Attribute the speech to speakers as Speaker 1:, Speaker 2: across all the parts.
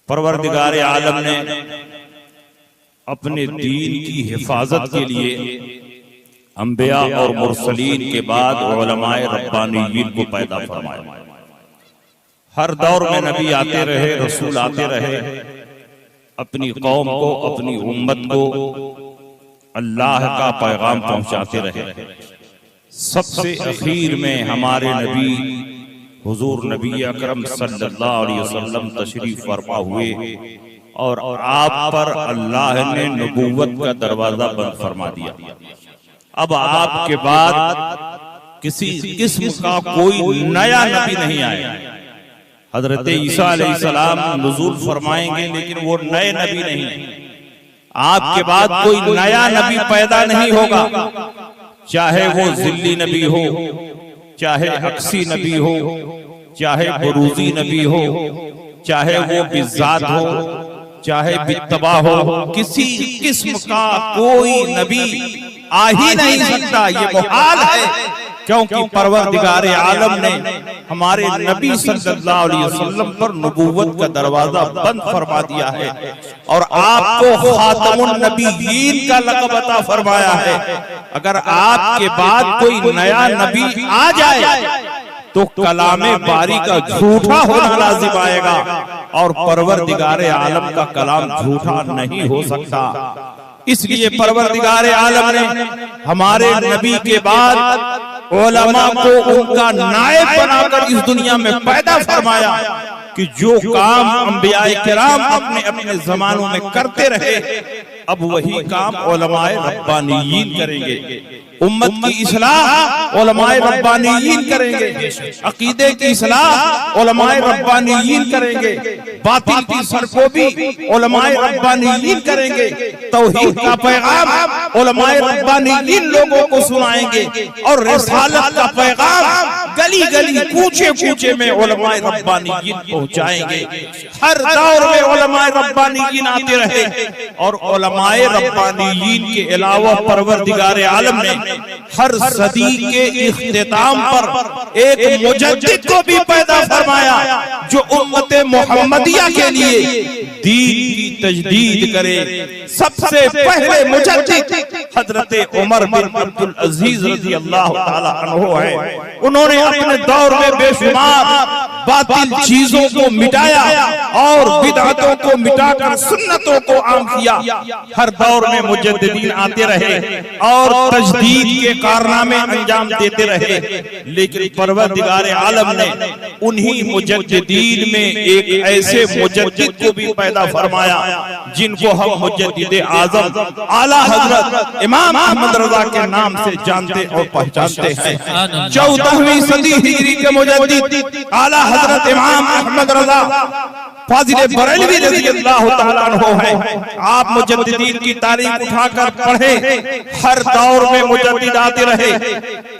Speaker 1: परवरदिगार आलम ने अपने दीन की हिफाजत के लिए अंबिया और मुरसलीन के बाद उलमाए रब्बानीयीन को पैदा फरमाया। हर दौर में नबी आते रहे, रसूल आते रहे, अपनी कौम को, अपनी उम्मत को अल्लाह का पैगाम पहुंचाते रहे। सबसे आखिर में हमारे नबी हुजूर नबी अकरम सल्लल्लाहु अलैहि वसल्लम तशरीफ फरमा हुए और आप पर अल्लाह ने नबूवत का दरवाजा बंद फरमा दिया। अब आपके बाद किसी किस्म का कोई नया नबी नहीं आया। हजरत ईसा अलैहिस्सलाम नुज़ूल फरमाएंगे, लेकिन वो नए नबी नहीं। आपके बाद कोई नया नबी पैदा नहीं होगा, चाहे वो जिल्ली नबी हो, चाहे अक्सी नबी हो, चाहे बुरूजी नबी हो, चाहे वो बिज़ात हो, चाहे बित्तबा हो, किसी किस्म का कोई नबी आ ही नहीं सकता। ये मुहाल है, क्योंकि परवरदिगार आलम ने हमारे नबी सल्लल्लाहु अलैहि वसल्लम पर नबूवत का दरवाजा बंद फरमा दिया है और आपको खातमुन नबीयीन का लक़ब अता फरमाया है। अगर आपके बाद कोई नया नबी आ जाए तो कलामे बारी का झूठा होना लाजिम आएगा और परवरदिगार आलम का कलाम झूठा नहीं हो सकता। इसलिए परवरदिगार आलम ने हमारे नबी के बाद उलमा को उनका नायब बनाकर इस दुनिया में पैदा फरमाया कि जो काम अंबियाए किराम अपने अपने जमानों में करते रहे, अब वही काम उलमाए रब्बानीयीन करेंगे। उम्मत की इस्लाह उलमाए रब्बानीयीन करेंगे, अकीदे की इस्लाह उलमाए रब्बानीयीन करेंगे, बातिल की सरकोबी उलमाए रब्बानीयीन करेंगे, तौहीद का पैगाम उलमाए रब्बानीयीन लोगों को सुनाएंगे और रिसालत का पैगाम गली गली कूचे कूचे में उलमाए रब्बानीयीन पहुंचाएंगे। हर दौर में उलमाए रब्बानीयीन आते रहे और उलमाए रब्बानीयीन के अलावा परवरदिगार आलम ने हर सदी के इख्तिताम पर एक मुजद्दिद को भी पैदा फरमाया जो उम्मत मोहम्मदिया के लिए दीन की तजदीद करे। सबसे पहले मुजद्दिद हजरत उमर बिन अब्दुल अजीज रज़ी अल्लाह ताला अन्हु है। उन्होंने अपने दौर में बेशुमार बातिल चीजों को मिटाया और बिदअतों को मिटाकर सुन्नतों को आम किया। हर दौर में मुजद्दिदीन आते रहे और तजदीद के कारनामे अंजाम देते रहे, लेकिन परवरदिगार आलम ने उन्हीं मुजद्दिदीन में एक ऐसे मुजद्दिद को भी पैदा फरमाया जिनको हम मुजद्दिद आजम आला हजरत इमाम अहमद रजा के नाम से जानते और पहचानते हैं। 14वीं सदी हिजरी के मुजद्दिद आला हजरत इमाम अहमद रजा फाजिल बरेलवी रज़ियल्लाहु ताला अन्हु है। आप मुजद्दिदीन की तारीख उठाकर पढ़े, हर दौर में मुजद्दिद आते रहे।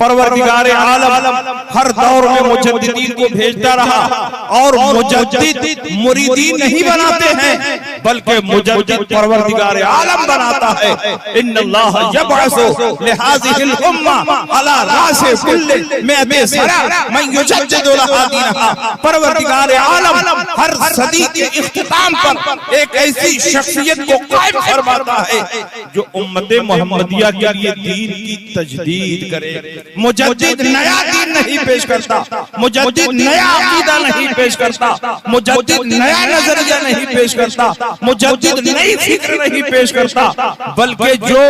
Speaker 1: परवरदिगार आलम हर दौर में मुजद्दिदीन को भेजता रहा और मुजद्दिद मुरीदीन नहीं बनाते हैं, बल्कि मुजद्दिद परवरदिगार आलम बनाता है। इन्नल्लाह यबअसु लिहाज़िहिल उम्मा अला रासि कुल्लि मिअति सरा मन युजद्दिदु लहा दीनहा। परवरदिगार आलम हर सदी के इख्तिताम पर एक ऐसी शख्सियत को कायम फरमाता है जो उम्मत मोहम्मदिया के लिए दीन की तजदीद करे। मुजद्दिद नया दीन नहीं पेश करता, मुजद्दिद नया अकीदा नहीं पेश करता, मुजद्दिद नया नजरिया नहीं पेश करता, मुजद्दिद नई फिक्र नहीं पेश करता, बल्कि जो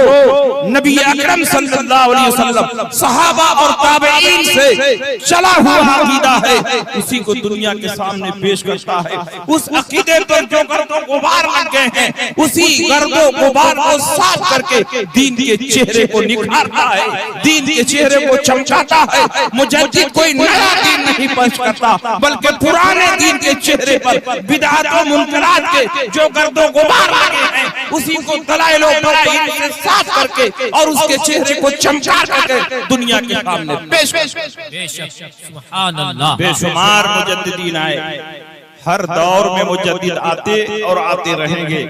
Speaker 1: नबी अकरम सल्लल्लाहु अलैहि वसल्लम सहाबा और ताबईन से चला हुआ अकीदा है उसी को दुनिया के सामने पेश करता है। उस अकीदे पर जो गर्दो गुबार लग गए हैं, उसी गर्दो गुबार को साफ करके दीन के चेहरे को निखारता है, दीन के चेहरे को चमकाता है। मुजद्दिद कोई नया दीन नहीं पेश करता, बल्कि पुराने दीन के चेहरे पर बिदअत और मुनकरात के जो गर्दो गुबार लगे हैं उसी को दलाइल और बराहीन से साफ करके और उसके चेहरे को चमका करके दुनिया के सामने पेश। सुभान अल्लाह। बेशुमार मुजद्दिदीन आए, हर दौर में मुजद्दिद आते और आते रहेंगे,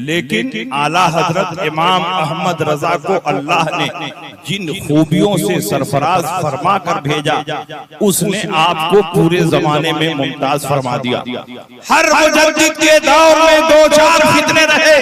Speaker 1: लेकिन आला हजरत इमाम अहमद रजा को अल्लाह ने जिन खूबियों से सरफराज फरमा कर भेजा, उसने आपको पूरे जमाने में मुमताज फरमा दिया। हर मुजद्दिद के दौर में दो चार फितने रहे,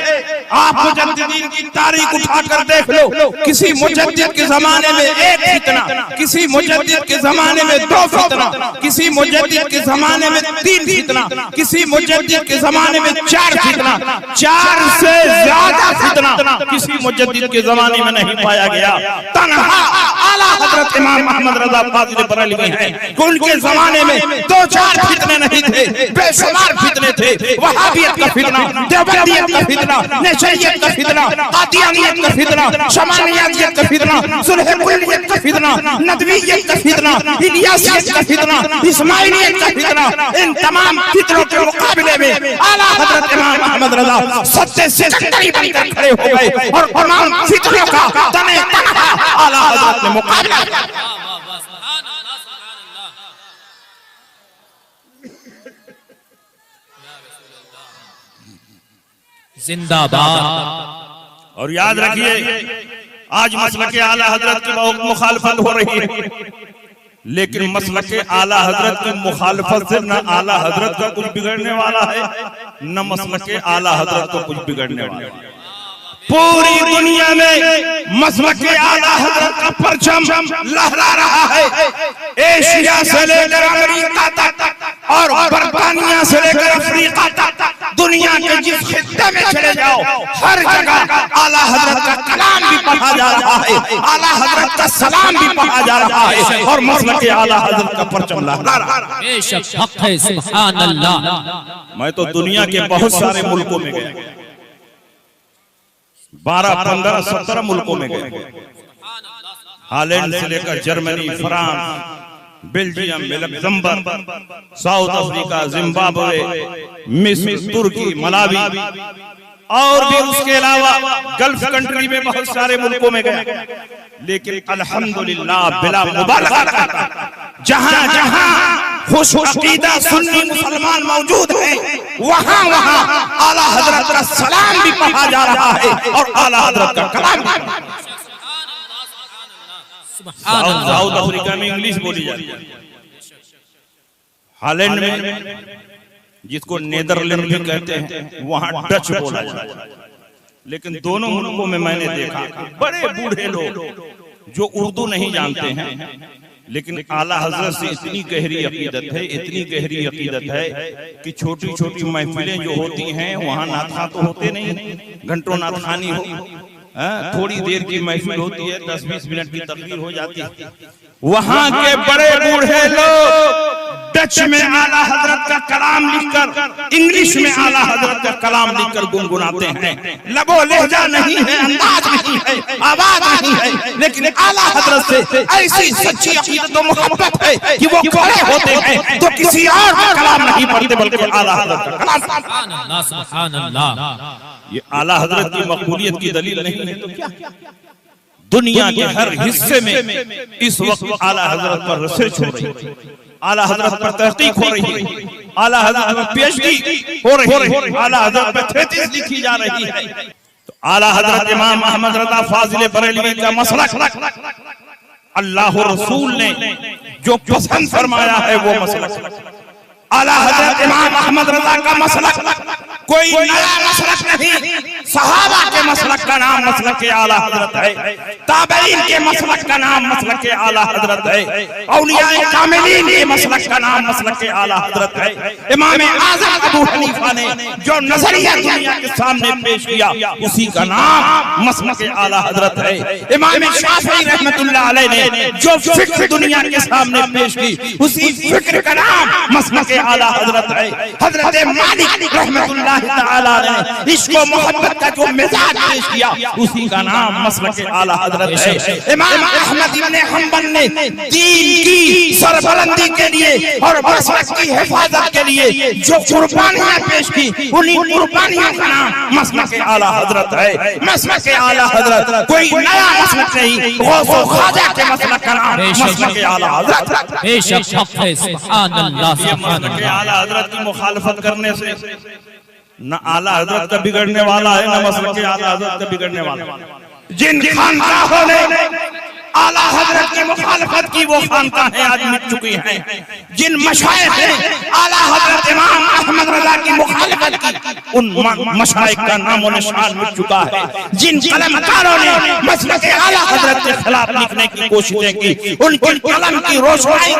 Speaker 1: आप मुजद्दिदीन की तारीख उठाकर देख लो, किसी मुजद्दिद के जमाने में एक फितना, किसी मुजद्दिद के जमाने में दो फितना, किसी मुजद्दिद के जमाने में तीन फितना, किसी मुजद्दिद के जमाने में चार फितना, चार से ज्यादा फितना किसी मुजद्दिद के जमाने में नहीं पाया गया। तन्हा आला हजरत इमाम अहमद रजा फाजिल बरेलवी हैं, उनके जमाने में दो चार फितने नहीं थे, बेशुमार फितने थे। वहाबियत का फितना, देवबंदियत का फितना, नशरियत का फितना, कादियानियत का फितना, शमानियत का फितना, सुलह-ए-कुल्लियत का फितना, नदवियत का फितना, इलियासियत का फितना, इस्माइलियत का फितना, इन तमाम फितनों के मुकाबले में आला हजरत इमाम अहमद रजा सत्य से टकराई बनकर खड़े हो गए और तमाम फितनों का तने तनहा आला हजरत ने मुकाबला किया।
Speaker 2: जिंदाबाद।
Speaker 1: और याद रखिए, आज मसलके आला हजरत की बहुत मुखालफत हो रही है, लेकिन मसलके आला हजरत की मुखालफत से न आला हजरत का कुछ बिगड़ने वाला है, न मसलके आला हजरत को कुछ बिगड़ने वाला है। पूरी दुनिया में मसलके आला हजरत का परचम लहरा रहा है, एशिया से लेकर अमेरिका तक और बर्तानिया से लेकर अफ्रीका तक, दुनिया के जिस खित्ते में चले जाओ, हर जगह आला हजरत का कलाम भी पढ़ा जा रहा है, आला हजरत का सलाम भी पढ़ा जा रहा है, और मसलके आला हजरत का परचम लहरा रहा है।
Speaker 2: बेशक हक है, सुभान अल्लाह।
Speaker 1: मैं तो दुनिया के बहुत सारे मुल्कों में गया, 12, 15, 17 मुल्कों में गए, हॉलैंड से लेकर Germany, France, Belgium, Luxembourg, south Africa, Zimbabwe, मिस्र, तुर्की, मलावी और भी उसके अलावा गल्फ कंट्री में बहुत सारे मुल्कों में गए। लेकिन अल्हम्दुलिल्लाह बिला मुबालगा जहां जहां खुशअकीदा सुन्नी मुसलमान मौजूद हैं, वहां वहां आला हजरत का सलाम भी पढ़ा जा रहा है और आला हजरत का कलाम भी। साउथ अफ्रीका में इंग्लिश बोली जाती है, हॉलैंड में जिसको नेदरलैंड भी कहते हैं, वहां डच बोला जाता है। लेकिन दोनों मुल्कों में मैंने देखा बड़े बूढ़े लोग जो उर्दू नहीं जानते हैं, लेकिन आला हजरत से इतनी गहरी अकीदत है, इतनी गहरी अकीदत है कि छोटी छोटी महफिलें जो होती हैं, वहां नाथा तो होते नहीं, घंटों नाथखानी हो, थोड़ी देर की महफिल होती है, 10-20 मिनट की तकरीर हो जाती है। वहां के बड़े बूढ़े लोग डच में आला हजरत का कलाम लिखकर, इंग्लिश में आला हजरत का कलाम लिखकर गुनगुनाते हैं। लबो लहजा नहीं है, अंदाज नहीं है, आवाज नहीं है, लेकिन आला हजरत से ऐसी सच्ची अकीदत और मोहब्बत है कि वो खड़े होते हैं तो किसी और का कलाम नहीं पढ़ते, बल्कि आला हजरत का कलाम।
Speaker 2: सुभान अल्लाह।
Speaker 1: ये आला हजरत की मकबूलियत की दलील नहीं है तो क्या? दुनिया के हर हिस्से में इस वक्त आला हजरत पर रिसर्च हो रही है, आला हजरत पर तहकीक हो रही है, आला हजरत पर पीएचडी हो रही है, आला हजरत पर थीसिस लिखी जा रही है। तो आला हजरत इमाम अहमद रजा फाजिल बरेलवी का मसलक, अल्लाह रसूल ने जो पसंद फरमाया है वो मसलक, आला हजरत इमाम अहमद रजा का मसलक कोई नया मसलक नहीं, सहाबा के मसलक का नाम मसलक के आला हजरत है, ताबईन के मसलक का नाम मसलक के आला हजरत है, औलियाए कामिलीन के मसलक का नाम मसलक के आला हजरत है। इमाम आज़म अबू हनीफा ने जो नजरिया दुनिया के सामने पेश किया, उसी का नाम मसलक के आला हजरत है। इमाम शाफी रहमतुल्लाह अलैह ने जो फिक्र दुनिया के सामने पेश की, उसी फिक्र का नाम मसलक के आला हजरत है। हजरत मालिक रहमतुल्लाह अल्लाह ताला ने इसको मोहब्बत का जो मिजाज पेश किया उसी का नाम मसलक आला हजरत है। इमाम अहमद इब्न हंबल ने दीन की सरबलंदी के लिए और मसलक की हिफाजत के लिए जो कुर्बानियां पेश की उन्हीं कुर्बानियों का नाम मसलक आला हजरत है। मसलक आला हजरत कोई नया मसलक नहीं, गौस व ख्वाजा के मसलक का नाम मसलक आला हजरत।
Speaker 2: बेशक हक है, सुभान अल्लाह सुभान अल्लाह।
Speaker 1: आला हजरत की मुखालफत करने से न आला हजरत का बिगड़ने वाला है, न मसलक आला हजरत का बिगड़ने वाला। जिन खानकाहों ने आला हजरत की मुखालफत की वो खानकाहें आज मिट चुकी हैं। जिन मशाइख ने आला हजरत इमाम अहमद रजा की मुखालफत की उन मशाइख का नामो निशान मिट चुका है। जिन कलमकारों ने मसलक आला हजरत के खिलाफ लिखने की कोशिशें की उनकी कलम की रोशनाई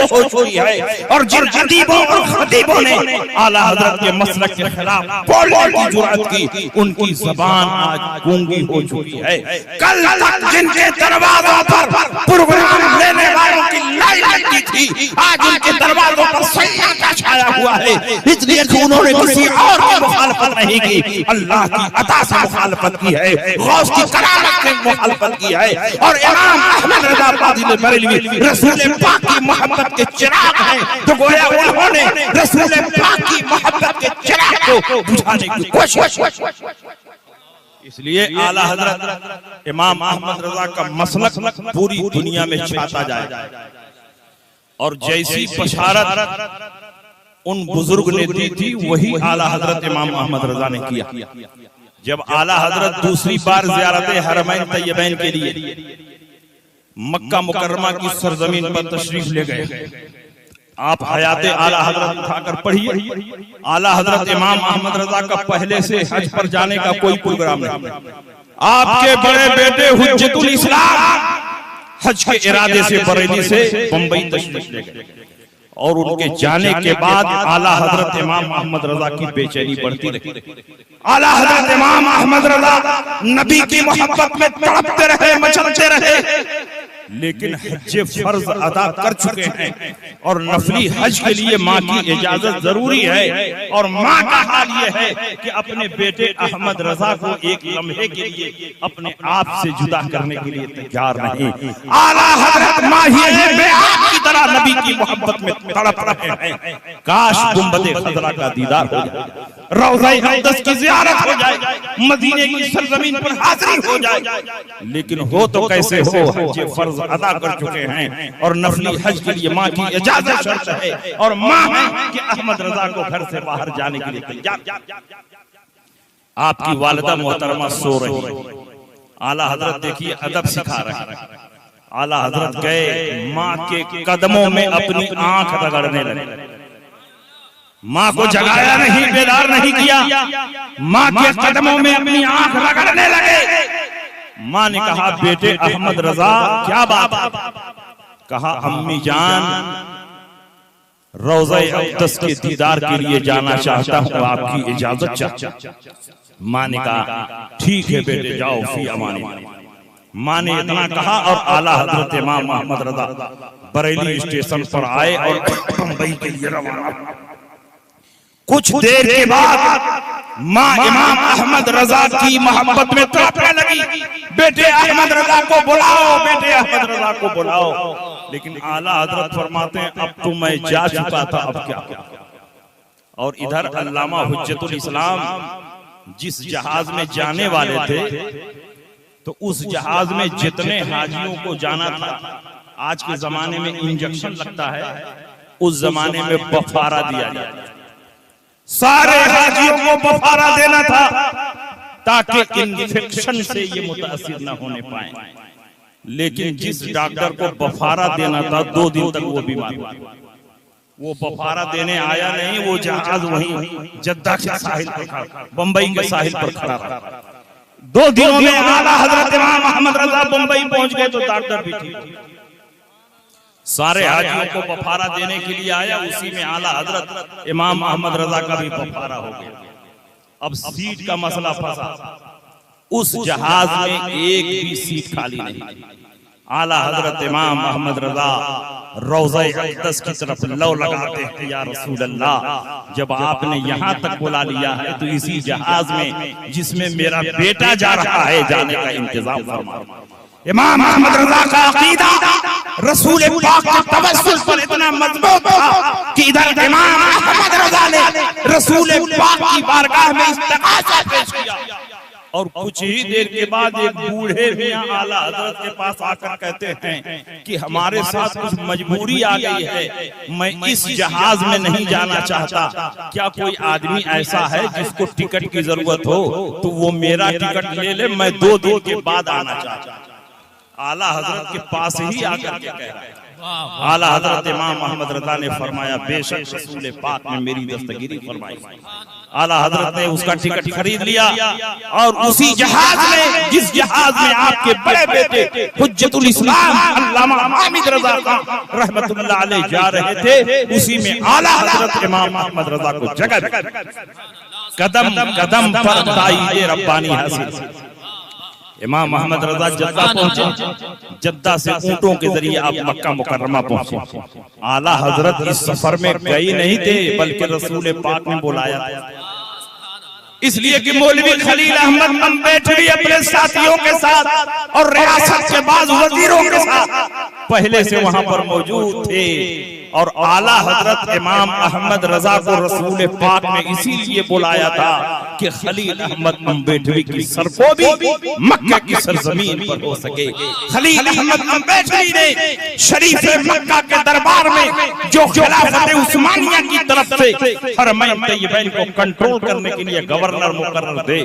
Speaker 1: हो चुकी है। और जिन अदीबों और खतीबों ने आला हजरत के मसलक के खिलाफ बोलने की जुर्रत की उनकी ज़बान आज गूंगी हो चुकी है। कल तक जिनके दरवाज़ों पर प्रोग्राम लेने वालों की लाइन लगती थी आज उनके दरवाजों पर सन्नाटा छाया हुआ है, इसलिए कि उन्होंने किसी और की मुखालफत नहीं की, अल्लाह की अता से मुखालफत की है, गौस की करामत से मुखालफत की है। और इमाम अहमद रजा पादिल बरेलवी रसूल पाक की मोहब्बत के चिराग हैं, तो गोया उन्होंने रसूल पाक की मोहब्बत के चिराग को बुझाने की कोशिश। इसलिए आला हजरत इमाम अहमद रजा का मसलक पूरी दुनिया में छाता जाए। और जैसी बशारत उन बुजुर्ग ने दी थी वही आला हजरत इमाम अहमद रजा ने किया। जब आला हजरत दूसरी बार ज़ियारत हरमैन तैयबैन के लिए मक्का मुकर्रमा की सरजमीन पर तशरीफ ले गए, आप हयात आला हजरत उठाकर पढ़िए। आला हजरत इमाम अहमद रजा का पहले से हज पर जाने का कोई प्रोग्राम नहीं। आपके बड़े बेटे हुज्जतुल इस्लाम हज के इरादे से बरेली से बंबई तशरीफ ले गए और उनके जाने के बाद आला हजरत इमाम अहमद रजा की बेचैनी बढ़ती रही। आला हजरत इमाम अहमद रजा नबी की मोहब्बत में तड़पते रहे, मचलते रहे, लेकिन हज फर्ज अदा कर चुके हैं और नफली हज के लिए माँ की इजाजत जरूरी है। और माँ का हाल ये है कि अपने बेटे अहमद रजा को एक लम्हे के लिए अपने आप से जुदा करने के लिए तैयार नहीं। आला हजरत माहिए बेआब की तरह नबी की मोहब्बत में तड़प रहे हैं। काश गुंबदे खजरा का दीदार हो जाए, रौज़ाए अक़दस की ज़ियारत हो जाए, मदीने की सरजमीन पर हाज़िरी हो जाए, लेकिन हो तो कैसे हो, हज फर्ज अदा कर चुके हैं और नफली हज के लिए माँ की इजाजत शर्त है और माँ है कि अहमद रजा को घर से बाहर जाने के लिए तैयार। आपकी वालिदा मोहतरमा सो रही है, आला हजरत देखिए अदब सिखा रहे हैं। आला हजरत गए, माँ के कदमों में अपनी आंख रगड़ने लगे। माँ को जगाया नहीं, बेदार नहीं किया, माँ के कदमों में अपनी आंख रगड़ने लगे। माँ ने कहा, बेटे अहमद रजा क्या बात है? कहा, अम्मी जान रौज़ाए अक़दस के दीदार के लिए जाना चाहता हूँ, आपकी इजाजत चाहता। माँ ने कहा, ठीक है बेटे जाओ, फी अमानी। माँ ने इतना कहा और आला हजरत इमाम अहमद रजा बरेली स्टेशन पर आए और बंबई के लिए रवाना। कुछ देर के बाद माँ इमाम अहमद रजा की मोहब्बत में तड़पने लगी, बेटे अहमद रजा को बुलाओ, बेटे अहमद रजा को बुलाओ। लेकिन आला हजरत फरमाते हैं, अब तो मैं जा चुका था, अब क्या। और इधर अल्लामा हुज्जतुल इस्लाम जिस जहाज में जाने वाले थे, तो उस जहाज में जितने हाजियों को जाना था, आज के जमाने में इंजेक्शन लगता है, उस जमाने में बफारा दिया जाता, सारे हाजियों को बफारा देना था ताकि इन्फेक्शन से ये मुतासिर न होने पाए। लेकिन जिस डॉक्टर को बफारा देना था, 2 दिन तक वो बीमार हुआ। वो बफारा देने आया नहीं, वो जहाज वहीं जद्दा के साहिल पर खड़ा, बंबई के साहिल पर खड़ा रहा। 2 दिनों में आला हजरत इमाम अहमद रजा बंबई पहुंच गए तो डॉक्टर भी ठीक। सारे हाजियों को बफारा देने के लिए आया, उसी में आला हजरत इमाम अहमद रजा का भी बफारा हो गया। अब सीट का मसला फंसा, उस जहाज में एक भी सीट खाली नहीं। आला हजरत इमाम अहमद रजा रौज़ाए अक़दस की तरफ लौ लगाते हैं, या रसूल अल्लाह जब आपने यहाँ तक बुला लिया है तो इसी जहाज में जिसमें मेरा बेटा जा रहा है जाने का इंतजाम फरमा। इमाम अहमद रजा का अकीदा रसूल पाक के तवस्सुल पर इतना मजबूत था कि इधर इमाम अहमद रजा ने रसूल पाक की बारगाह में इस्तिग़ासा पेश किया और कुछ ही देर के बाद एक बूढ़े मियां आला हजरत के पास आकर कहते हैं कि हमारे साथ कुछ मजबूरी आ गई है, मैं इस जहाज में नहीं जाना चाहता, क्या कोई आदमी ऐसा है जिसको टिकट की जरूरत हो तो वो मेरा टिकट ले ले, मैं 2 दिन के बाद आना चाहता। आला हजरत के पास ही आकर के कह रहा है। आला हजरत इमाम अहमद रजा ने फरमाया बेशक रसूल पाक ने मेरी दस्तगीरी फरमाई। आला हजरत ने उसका टिकट खरीद लिया और उसी जहाज में जिस जहाज में आपके बड़े बेटे हुज्जतुल इस्लाम अल्लामा हामिद रजा खान रहमतुल्लाह अलैह जा रहे थे, उसी में आला हजरत इमाम अहमद रजा को जगह कदम कदम पर ताईद रब्बानी हासिल। इमाम अहमद रजा जद्दा पहुंचे, जद्दा से ऊंटों के जरिए आप मक्का मुकर्रमा पहुंचे। आला हजरत इस सफर में गए नहीं थे बल्कि रसूल पाक ने बुलाया था, इसलिए कि मौलवी खलील अहमद अम्बेडकरी अपने साथियों के साथ और रियासत के बाद वजीरों के साथ पहले से वहां पर मौजूद थे और आला हजरत इमाम अहमद रजा को रसूल पाक ने इसीलिए बुलाया था कि खलील अहमद अम्बेडकरी की सरकोबी मक्का की सरजमीन पर हो सके। खलील अहमद अम्बेडकरी ने शरीफ मक्का के दरबार में जो खिलाफत उस्मानिया की तरफ से हरमैन तैयबैन को कंट्रोल करने के लिए गवर्नर मुकर्रर थे,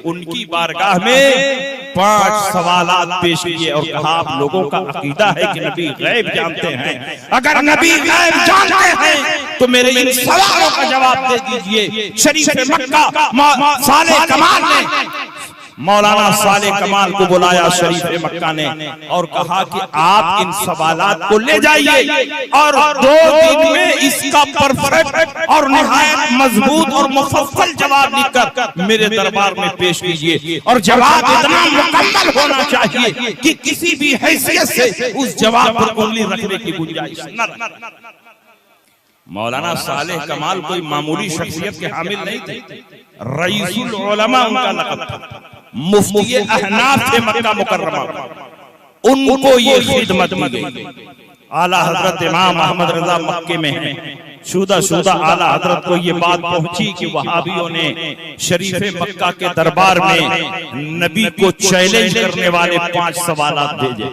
Speaker 1: उनकी बारगाह में 5 सवालात पेश किए और कहा आप लोगों का अकीदा है कि नबी गैब जानते हैं, अगर नबी गैब जानते हैं तो मेरे इन सवालों का जवाब दे दीजिए। शरीफ मक्का साले कमाल ने मौलाना साले कमाल को बुलाया शरीफ मक्का ने और कहा कि आप इन सवालात को ले जाइए और 2 दिन में इसका परफेक्ट और निहायत मजबूत और मुफस्सल जवाब लिखकर मेरे दरबार में पेश कीजिए और जवाब इतना मुकम्मल होना चाहिए कि किसी भी हैसियत से उस जवाब पर उंगली रखने की गुंजाइश न रहे। मौलाना साले कमाल कोई मामूली शख्सियत के हामिल नहीं थे, रईसुल उलमा उनका लक़ब था, मुफ्ती अहनाफ थे मक्का मुकर्रमा, उनको ये खिदमत दी गई। आला हजरत इमाम अहमद रजा मक्के में हैं, शुदा आला हजरत को ये बात पहुंची कि वहाबियों ने शरीफ मक्का के दरबार में नबी को चैलेंज करने वाले 5 सवालात भेजे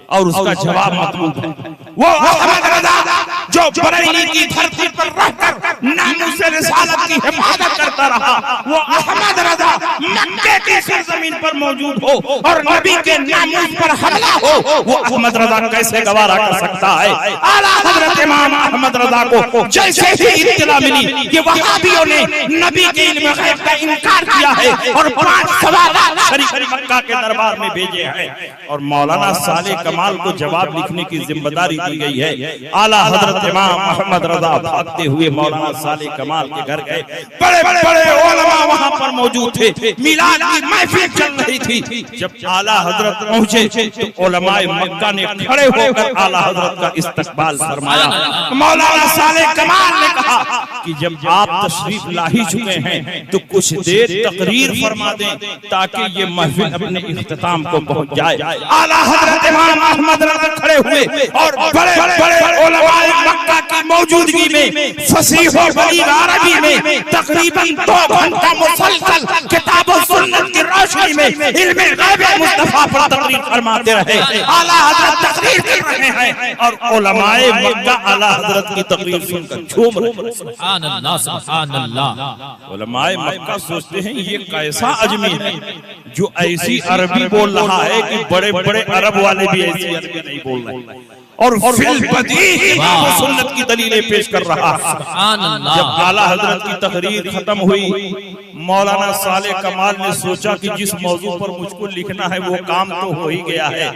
Speaker 1: और उसका जवाब मतलूब है। वो अहमद रजा जो बरेली की धरती पर रहकर नामूस रिसालत की हिफाजत करता रहा, वो अहमद रजा मक्के की सरजमीन पर मौजूद हो और नबी के नामूस पर हमला हो, वो अहमद रजा कैसे गवारा कर सकता है। आला हजरत इमाम अहमद रजा को जैसे ही इत्तला मिली कि वहाबियों ने नबी के इल्म गैब का इनकार किया है और 5 सवालात शरीफ मक्का के दरबार में भेजे हैं और मौलाना साले कमाल को जवाब लिखने की जिम्मेदारी दी गई है। आला हजरत इमाम अहमद रजा भागते हुए मौलाना साले कमाल के घर गए, बड़े बड़े उलमा वहां पर मौजूद थे, मिलाद की महफिल चल रही थी। जब आला हजरत पहुंचे तो उलमाए मक्का ने खड़े होकर आला हजरत का इस्तकबाल फरमाया। मौलाना साले कमाल ने कहा कि जब आप तशरीफ ला ही चुके हैं तो कुछ देर तकरीर फरमा दें ताकि ये महफिल अपने इख्तिताम को पहुंच जाए। आला हजरत इमाम अहमद रजा खड़े हुए और बड़े बड़े उलमाए मक्का की मौजूदगी में फसीह और बलीग अरबी में तकरीबन 2 घंटा मुसलसल किताब और सुन्नत की रोशनी में इल्म गैब मुस्तफा पर तकरीर फरमाते रहे। आला हजरत तकरीर कर रहे हैं और उलमाए मक्का आला हजरत की तकरीर सुनकर झूम रहे हैं।
Speaker 2: सुभान अल्लाह सुभान अल्लाह।
Speaker 1: उलमाए मक्का सोचते हैं ये कैसा आदमी है जो ऐसी अरबी बोल रहा है कि बड़े बड़े अरब वाले भी ऐसी अरबी नहीं बोल रहे और सुन्नत की दलीलें पेश कर रहा है। जब आला हजरत की तकरीर खत्म हुई, मौलाना साले कमाल ने सोचा कि जिस मौजू पर मुझको लिखना है वो काम तो हो ही गया है,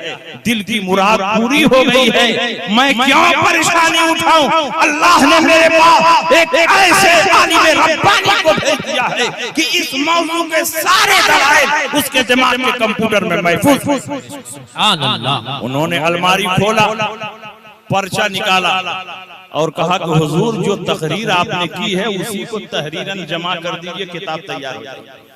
Speaker 1: दिल की मुराद पूरी हो गई है, मैं क्यों परेशानी उठाऊं। अल्लाह ने मेरे पास एक ऐसे आलिम रब्बानी को भेज दिया है कि इस मौजू के सारे दलाइल उसके दिमाग के कंप्यूटर में महफूज। उन्होंने अलमारी खोला, पर्चा निकाला, और कहा कि हुजूर जो तकरीर आपने की है उसी को तहरीरन जमा कर दीजिए, किताब तैयार हो जाएगी।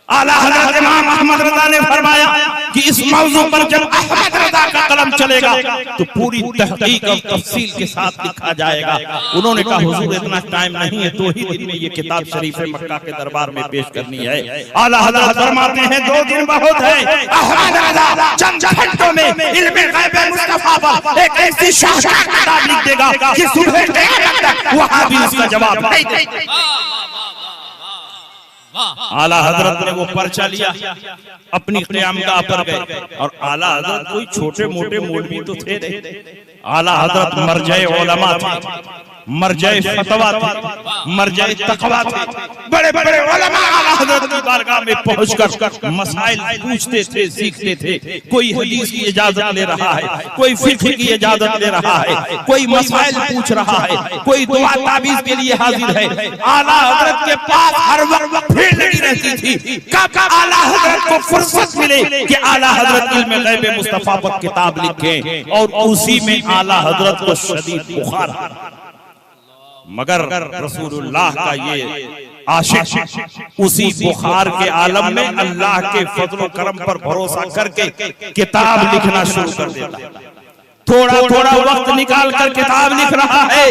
Speaker 1: आला हज़रत इमाम अहमद रज़ा ने फरमाया कि इस मौजू पर जब अहमद रज़ा का कलम चलेगा तो पूरी तहकीक और तफसील के साथ लिखा जाएगा। उन्होंने कहा हुजूर इतना टाइम नहीं है, 2 ही दिन में ये किताब शरीफ मक्का के दरबार में पेश करनी है। आला हज़रत फरमाते हैं 2 दिन बहुत है। अहमद रज़ा चंद घंटों में इल्म गैब मुस्तफा पर एक ऐसी शानदार किताब लिख देगा कि सुबह क़यामत तक वहां भी उसका जवाब नहीं देगा। आला हजरत ने वो पर्चा लिया, अपनी क़यामगाह पर गए। और आला हजरत कोई छोटे मोटे मौलवी तो थे नहीं, आला हजरत मरजाए उलमा थे, मरजाए फतवा थे, मरजाए तक़वा थे। बड़े बड़े उलमा आला हजरत की बारगाह में पहुंचकर मसाइल पूछते थे, सीखते थे। कोई हदीस की इजाजत ले रहा है, कोई फिक्र की इजाजत ले रहा है, कोई मसाइल पूछ रहा है, कोई दुआ ताबीज के लिए हाजिर है। आला हजरत के पास हर वक्त भीड़ लगी रहती थी। कब आला हजरत को फुर्सत मिले कि आला हजरत इल्म गैब मुस्तफा पर किताब लिखें, और उसी में आला हजरत को शदीद बुखार। मगर रसूलुल्लाह का ये आशिक उसी बुखार के आलम में अल्लाह के फजल करम पर भरोसा करके किताब लिखना शुरू कर देता। थोड़ा थोड़ा वक्त निकाल कर किताब लिख रहा है,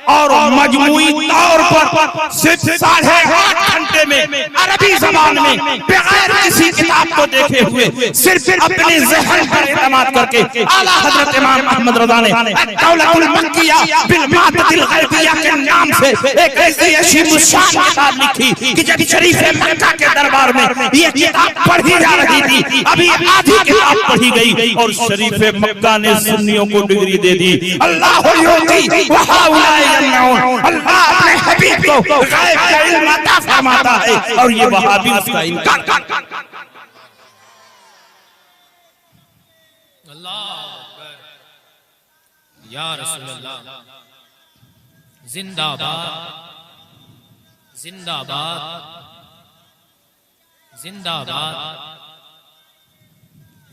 Speaker 1: और मजमूई तौर पर सिर्फ 8.5 घंटे में अरबी जबान में बगैर किसी किताब को देखे हुए सिर्फ अपने ज़हन पर इत्मीनान करके आला हजरत इमाम अहमद रज़ा ने दौलतुल मक्किया बिल मादतिल गैबिया के नाम से एक ऐसी अजीम शान किताब लिखी कि जब शरीफ मक्का के दरबार में ये किताब पढ़ी जा रही थी, अभी आधी किताब पढ़ी गई और शरीफ मक्का ने सुन्नियों को डिग्री दे दी। अल्लाह युती व हाउला यमनऊन, अल्लाह अपने हबीब को गैब का इल्म अता फरमाता है और ये वहाबी उसका इनकार करता है।
Speaker 2: अल्लाह या रसूलल्लाह, जिंदाबाद जिंदाबाद जिंदाबाद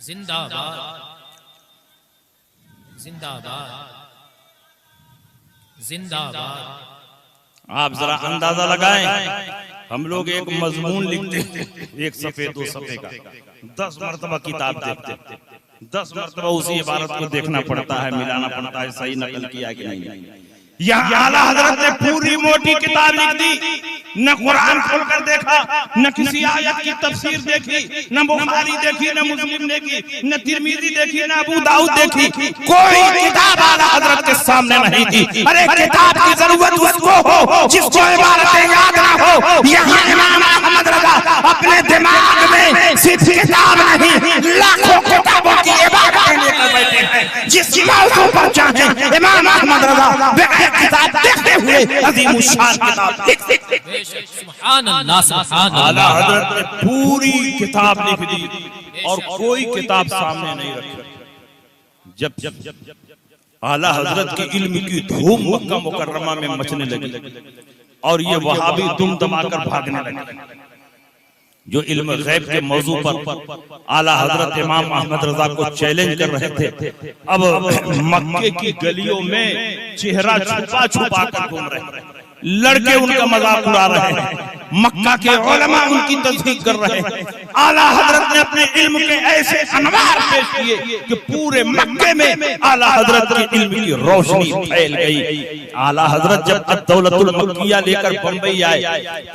Speaker 2: जिंदाबाद जिंदाबाद जिंदाबाद।
Speaker 1: आप जरा अंदाजा लगाएं, हम लोग एक मजमून लिखते हैं 1 सफ़े 2 सफ़े का, 10 मरतबा किताब देखते हैं, 10 मरतबा उसी इबारत को देखना पड़ता है, मिलाना पड़ता है, सही नकल किया कि नहीं। यहाँ आला हजरत ने पूरी मोटी किताब लिख दी, न कुरान खोलकर देखा, न किसी आयत की तफसीर देखी, न बुखारी देखी, न मुस्लिम देखी, न तिरमिजी देखी, न अबू दाऊद देखी, कोई किताब आला हजरत के सामने नहीं थी। अरे किताब की जरूरत उसको हो जिसको इबारतें याद ना हो। यहाँ इमाम अहमद रज़ा अपने दिमाग में सिर्फ किताब नहीं, लाखों किताबों की इबारतें लेकर बैठे हैं। जिस मौजू पर चाहे इमाम अहमद रज़ा किताब देखते हुए अजीम शान किताब लिखते।
Speaker 2: सुभान अल्लाह, सुभान अल्लाह।
Speaker 1: आला हजरत ने पूरी किताब लिख दी और कोई किताब सामने नहीं रखी। जब आला हजरत की इल्म की धूम मक्का मुकर्रमा में मचने लगी और ये वहाबी दुम दमाकर भागने लगे जो इल्म गैब के मौजू पर आला हजरत इमाम अहमद रज़ा को चैलेंज कर रहे थे। अब मक्के की गलियों में चेहरा छुपा छुपा कर घूम रहे हैं, लड़के उनका मजाक उड़ा रहे हैं, मक्का के उलमा उनकी तस्दीक कर रहे हैं। आला हजरत ने अपने इल्म के ऐसे अनवार पेश किए कि पूरे मक्के में आला हजरत की इल्म की रोशनी फैल गई। आला हजरत जब दौलतुल मक्किया लेकर बंबई आए,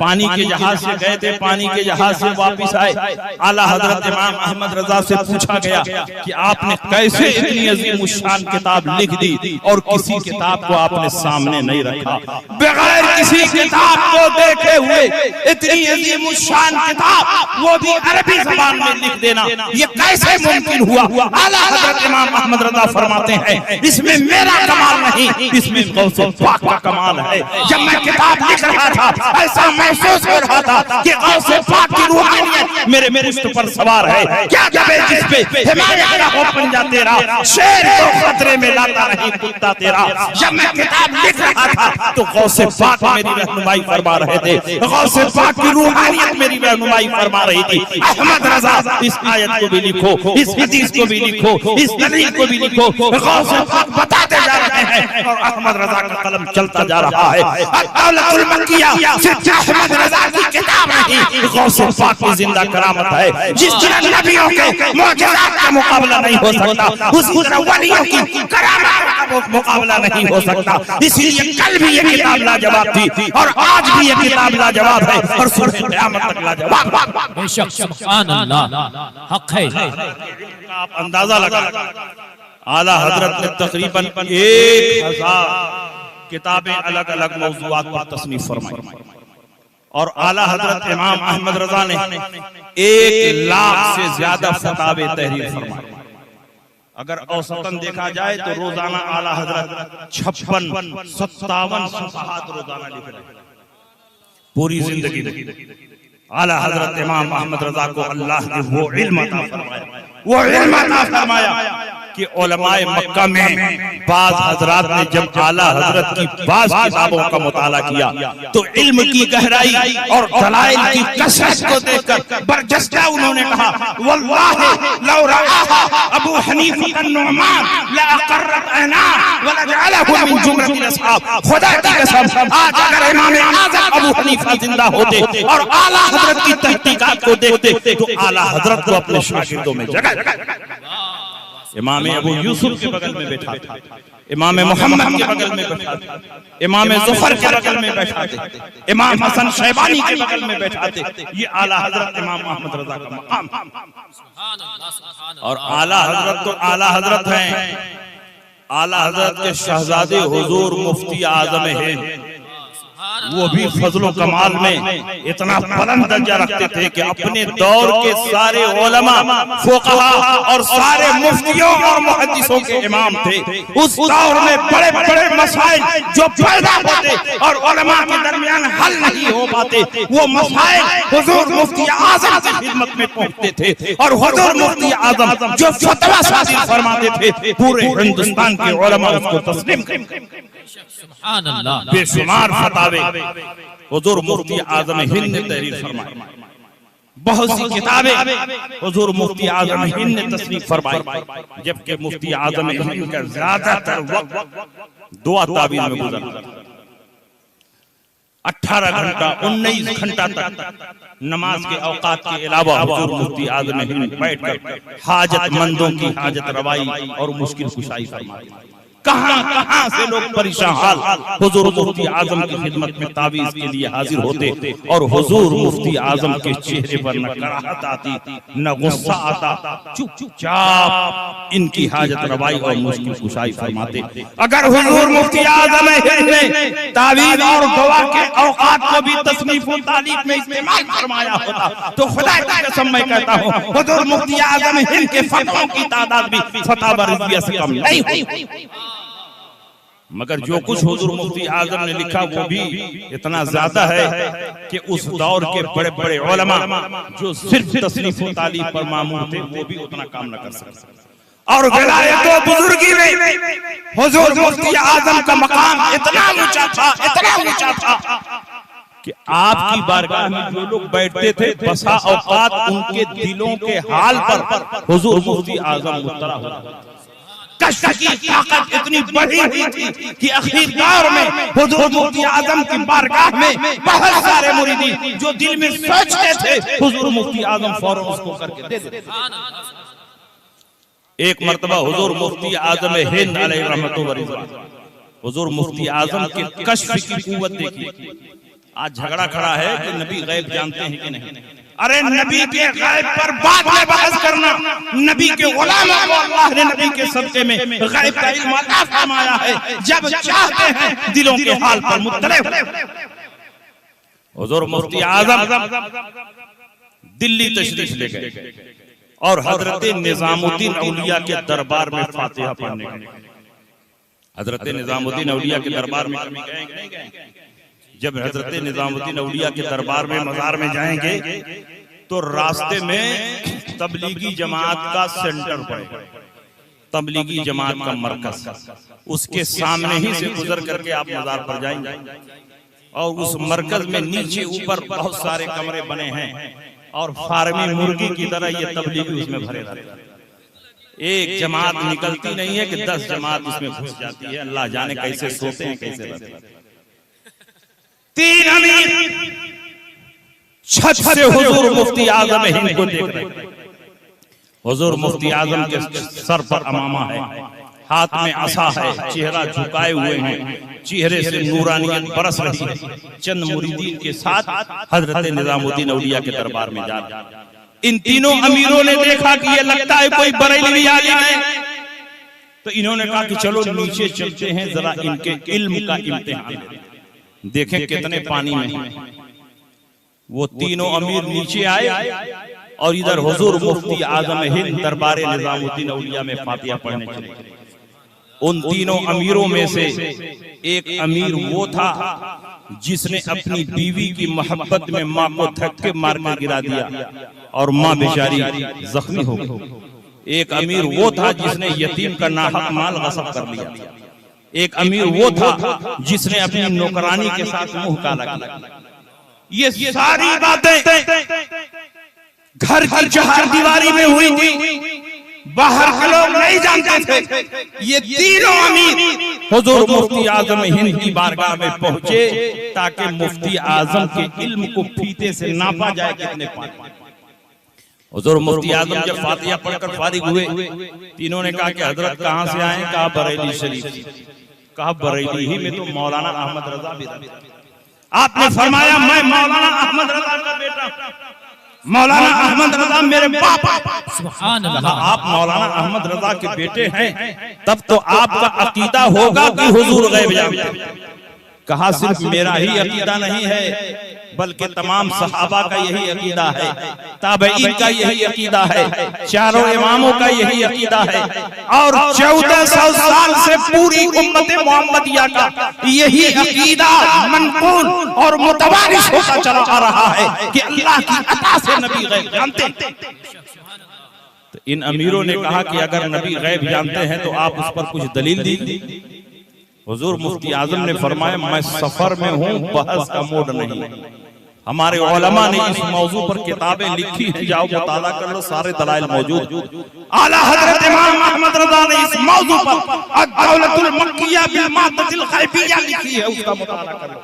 Speaker 1: पानी के जहाज से गए थे, पानी के जहाज से वापिस आए, आला हजरत इमाम अहमद रज़ा से पूछा गया कि आपने कैसे इतनी अजीम शान किताब लिख दी और किसी किताब को आपने सामने नहीं रखा, बगैर किसी किताब को देखे हुए इतनी अजीम शान किताब, वो भी अरबी ज़बान में लिख देना, ये कैसे मुमकिन हुआ? आला हज़रत इमाम अहमद रज़ा फरमाते हैं इसमें मेरा कमाल नहीं, इसमें गौसे पाक का कमाल है। जब मैं किताब लिख रहा था ऐसा महसूस हो रहा था कि गौसे पाक की रूहानियत मेरे पुश्त पर सवार है। क्या जबे जिस पे हिमायत का हो पंजा तेरा, शेर को खतरे में लाता नहीं कुत्ता तेरा। जब मैं किताब लिख रहा था तो गौसे पाक मेरी रहनुमाई फरमा रहे थे, गौसे पाक की रूहानियत मेरी रहनुमाई फरमा रही थी। अहमद रज़ा इस आयत को भी लिखो, इस हदीस को भी लिखो, इस दलील को भी लिखो। गौसे पाक बताते जा रहे हैं और अहमद रजा का कलम चलता जा रहा है। अद-दौलतुल मक्किया सिर्फ अहमद रजा की किताब नहीं, गौसे पाक की जिंदा करामत है। जिस तरह नबियों के मौजज़ात का मुकाबला नहीं हो सकता, उसी तरह वलियों की करामत का मुकाबला नहीं हो सकता। इसलिए कल भी ये किताब लाजवाब थी और आज भी ये किताब लाजवाब है और सुबह क़यामत तक लाजवाब।
Speaker 2: बेशक सुभान अल्लाह, हक है।
Speaker 1: आप अंदाजा लगा, आला हजरत ने तकरीबन 1000 किताबें अलग अलग मौज़ूआत पर तसनीफ फरमाई और आला हजरत इमाम अहमद रजा ने 1 लाख से ज्यादा फतावे तहरीर फरमाए। अगर औसतन देखा जाए तो रोजाना आला हजरत 56-57 सफ़हात रोजाना लिख रहे हैं पूरी जिंदगी में। आला हजरत इमाम अहमद रजा को अल्लाह ने वो इल्म अता फरमाया, वो इल्म अता फरमाया कि उलमाए मक्का में बाज़ हजरात ने जब आला हजरत की बाज़ किताबों का मुताला किया तो इल्म की गहराई और दलाइल की कसरत को देखकर बरजस्ता उन्होंने कहा, वल्लाहि लौ रआहा अबू हनीफा अन्नुमान लअक़र्रत ऐना वलजअलहु मिन जुमरतिल असहाब। खुदा की कसम, आज अगर इमाम आज़म अबू हनीफा जिंदा होते और आला हजरत की तहकीकात को देखते तो आला हजरत को अपने शागिर्दों में जगह। इमाम अबू यूसुफ के बगल में बैठा था, इमाम मोहम्मद के बगल में बैठा था, इमाम ज़ुफर के बगल में बैठा थे, इमाम हसन शैबानी के बगल में बैठा थे। ये आला हजरत इमाम अहमद रजा का मकाम। और आला हजरत तो आला हजरत हैं। आला हजरत के शहजादे हुजूर मुफ्ती आजम हैं, वो भी फजलो कमाल में इतना बुलंद दर्जा रखते थे कि अपने दौर के सारे उलमा, फुक़हा और सारे मुफ्तियों और मुहद्दिसों के इमाम थे। उस दौर में बड़े बड़े मसाइल जो पैदा होते और उलमा के दरमियान हल नहीं हो पाते, वो मसाइल हुजूर मुफ्ती आज़म की खिदमत में पहुंचते थे और हुजूर मुफ्ती आज़म जो फतवा सादिर फरमाते थे पूरे हिंदुस्तान के उलमा उसको तस्लीम करते।
Speaker 2: सुभान अल्लाह,
Speaker 1: बेशुमार फतावे हुजूर मुफ्ती आज़म हिंद ने तहरीर फरमाई, बहुत सी किताबें हुजूर मुफ्ती आज़म हिंद ने तस्नीफ फरमाई, जबकि मुफ्ती आज़म हिंद का ज्यादातर वक्त दुआ तावीज़ में गुजरा। 18 घंटा 19 घंटा तक नमाज के औकात के अलावा हुजूर मुफ्ती आज़म हिंद बैठकर हाजतमंदों की हाजत रवाई और मुश्किल कुशाई फरमाई। कहां से लोग परेशान हाल हुजूर मुफ्ती आज़म की खिदमत में तावीज़ के लिए हाजिर होते और हुजूर मुफ्ती आज़म के चेहरे पर न कराहत आती न गुस्सा आता, चुपचाप इनकी हाजत रवाई और मुश्किल कुशाई फरमाते। अगर हुजूर मुफ्ती आज़म ने तावीज़ और दुआ के औकात को भी तसनीफ व तालीफ में इस्तेमाल फरमाया होता तो खुदा की कसम मैं कहता हूं हुजूर मुफ्ती आज़म हिंद के फतवों की तादाद भी फतावा रिज़विया से कम नहीं हुई। मगर जो कुछ हुजूर मुफ्ती आज़म ने लिखा वो भी इतना ज्यादा है कि उस दौर के बड़े बड़े उलमा जो सिर्फ तसनीफ व तालीफ पर मामूर थे वो भी उतना काम न कर सकते। और विलायत व बुजुर्गी में हुजूर मुफ्ती आज़म का मकाम इतना ऊंचा था कि आपकी बारगाह में जो लोग बैठते थे बसा औकात उनके दिलों के हाल पर हुजूर मुफ्ती आज़म मुत्तला होता। कष्ट की ताकत इतनी बढ़ी हुई थी कि आखिर दौर में हुजूर मुफ्ती आज़म की बारगाह में बहुत सारे मुरीदी जो दिल में सोचते थे हुजूर मुफ्ती आज़म फौरन उसको करके दे देते। एक मर्तबा हुजूर मुफ्ती आज़म हिंद अलैहि रहमतु व रिज़वान, हुजूर मुफ्ती आज़म के कश्फ की कुव्वत देखिए। आज झगड़ा खड़ा है कि नबी गैब जानते हैं कि नहीं। अरे नबी के गैब पर बाद में बहस करना, नबी के गुलामों को अल्लाह ने नबी के सदक़े में गैब का इल्म अता फरमाया है, जब चाहते हैं दिलों के हाल पर मुत्तले। हुजूर मुफ्ती आज़म दिल्ली तशरीफ ले गए और हजरत निजामुद्दीन औलिया के दरबार में फातिहा पढ़ने गए। हजरत निजामुद्दीन औलिया के दरबार में गए। जब हजरत निजामुद्दीन औलिया के दरबार में मज़ार में जाएंगे तो रास्ते में तबलीगी जमात का सेंटर पड़ेगा, तबलीगी जमात का मरकज, उसके सामने ही से गुजर करके आप मज़ार पर जाएंगे और उस मरकज में नीचे ऊपर बहुत सारे कमरे बने हैं और फार्मी मुर्गी की तरह ये तबलीगी उसमें भरे रहते हैं। एक जमात निकलती नहीं है कि 10 जमात उसमें घुस जाती है। अल्लाह जाने कैसे सोते हैं, कैसे रहते हैं। 3 अमीर छत से हुजूर मुफ्ती आजम हिंद को देख रहे हैं। हुजूर मुफ्ती आजम के सर पर अमामा है, हाथ में असा है, चेहरा झुकाए हुए हैं, चेहरे से नूरानियत बरस रही है। चंद मुरीदीन के साथ हजरत निजामुद्दीन औलिया के दरबार में जा रहे हैं। इन तीनों अमीरों ने देखा कि ये लगता है कोई बरेलवी आलिम है, तो इन्होंने कहा कि चलो नीचे चलते हैं, जरा इनके इल्म का इम्तिहान लेते हैं, देखें कितने पानी में। वो तीनों अमीर नीचे आए और इधर हुजूर मुफ्ती आजम हिंद दरबारे निजामुद्दीन औलिया में फातिहा पढ़ने चले। उन तीनों अमीरों में से एक अमीर वो था जिसने अपनी बीवी की मोहब्बत में माँ को धक्के मार कर गिरा दिया और माँ बेचारी जख्मी हो गई। एक अमीर वो था जिसने यतीम का नाहक माल गस्ब कर लिया। एक अमीर वो था जिसने अपनी नौकरानी के साथ मुंह काला किया। ये सारी बातें घर की चहारदीवारी में हुई थी, बाहर के लोग नहीं जानते थे। ये तीनों अमीर हुजूर मुफ्ती आजम हिंद की बारगाह में पहुंचे ताकि मुफ्ती आजम के इल्म को फीते से नापा जाए कितने पानी। हुजूर मुफ्ती आजम जब फातिहा पढ़कर फारिग हुए, तीनों ने कहा कि हजरत कहां से आए? कहा बरेली शरीफ से। कहा बरेली ही में तो मौलाना अहमद रजा भी रहते। आपने फरमाया मैं मौलाना अहमद रजा का बेटा, मौलाना अहमद रजा मेरे पापा।
Speaker 2: सुभान अल्लाह।
Speaker 1: आप मौलाना अहमद रजा के बेटे हैं, तब तो आपका अकीदा होगा कि हुजूर गैब जानते हैं। कहा सिर्फ मेरा ही अकीदा नहीं है, बल्कि तमाम सहाबा का यही अकीदा है, ताबईन का यही अकीदा है, चारों इमामों का यही अकीदा है, और 1400 साल से पूरी उम्मत मोहम्मदिया का यही अकीदा मनकूल और मुतवारिस होता चला आ रहा है कि अल्लाह की अता से नबी गैब जानते हैं। तो इन अमीरों ने कहा कि अगर नबी गैब जानते हैं तो आप उस पर कुछ दलील दीजिए। हुजूर मुफ्ती आजम ने फरमाया मैं सफर में हूँ, बहस का मूड नहीं। हमारे उलमा ने इस मौजू पर किताबें लिखी हैं, जाओ मुताला कर लो, सारे दलाइल मौजूद। आला हजरत इमाम अहमद रजा ने इस मौजू पर अद-दौलतुल मक्किया बिल मादतिल गैबिया लिखी है, उसका मुताला कर लो।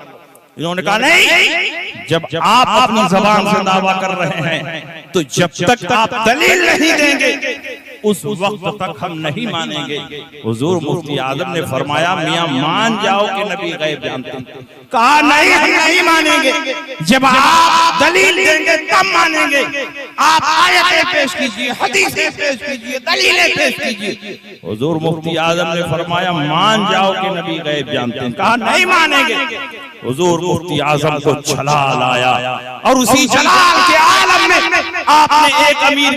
Speaker 1: इन्होंने कहा नहीं, जब आप अपनी जबान से दावा कर रहे हैं तो जब तक आप दलील नहीं देंगे उस वक्त तक हम नहीं मानेंगे। हुजूर मुफ्ती आजम ने फरमाया मियां मान जाओ कि नबी गैब जानते हैं। कहा नहीं, हम नहीं मानेंगे, जब आप दलील देंगे तब मानेंगे। आप आयतें पेश कीजिए, हदीसें पेश कीजिए, दलीलें पेश कीजिए। हुजूर मुफ्ती आजम ने फरमाया मान जाओ कि नबी गैब जानते हैं। कहा नहीं मानेंगे। हुजूर मुफ्ती आजम को जलाल आया और उसी जलाल के आलम में आपने एक अमीर